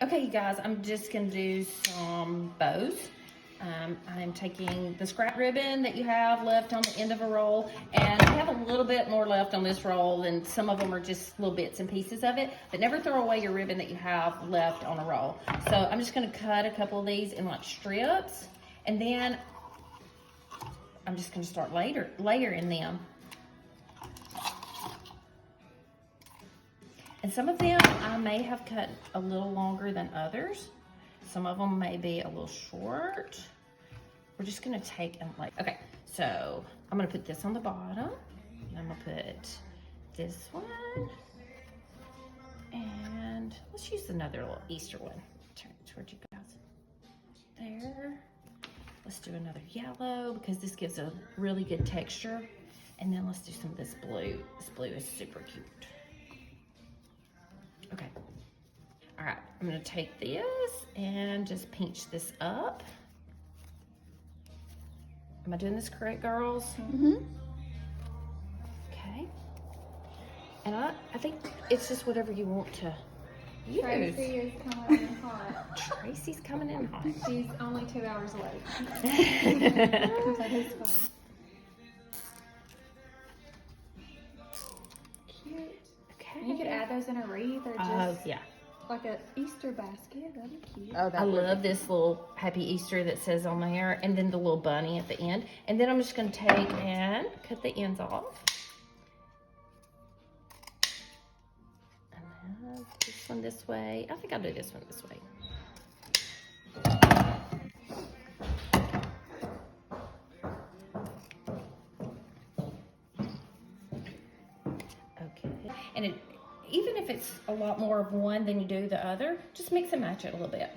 Okay, you guys, I'm just gonna do some bows. I'm taking the scrap ribbon that you have left on the end of a roll, and I have a little bit more left on this roll, and some of them are just little bits and pieces of it, but never throw away your ribbon that you have left on a roll. So I'm just gonna cut a couple of these in like strips, and then I'm just gonna start layering them. And some of them I may have cut a little longer than others. Some of them may be a little short. We're just gonna take and like, okay, so I'm gonna put this on the bottom. And I'm gonna put this one. And let's use another little Easter one. Turn it towards you guys. There. Let's do another yellow because this gives a really good texture. And then let's do some of this blue. This blue is super cute. Okay. All right, I'm gonna take this and just pinch this up. Am I doing this correct, girls? Mm-hmm. Okay. And I think it's just whatever you want to use. Tracy is coming in hot. Tracy's coming in hot. She's only 2 hours late. Okay. That is fun. Cute. You could add those in a wreath or just Yeah. like an Easter basket. That'd be cute. Oh, that I would love this little Happy Easter that says on there, and then the little bunny at the end. And then I'm just gonna take and cut the ends off. And then this one this way. I think I'll do this one this way. Okay, and even if it's a lot more of one than you do the other, just mix and match it a little bit.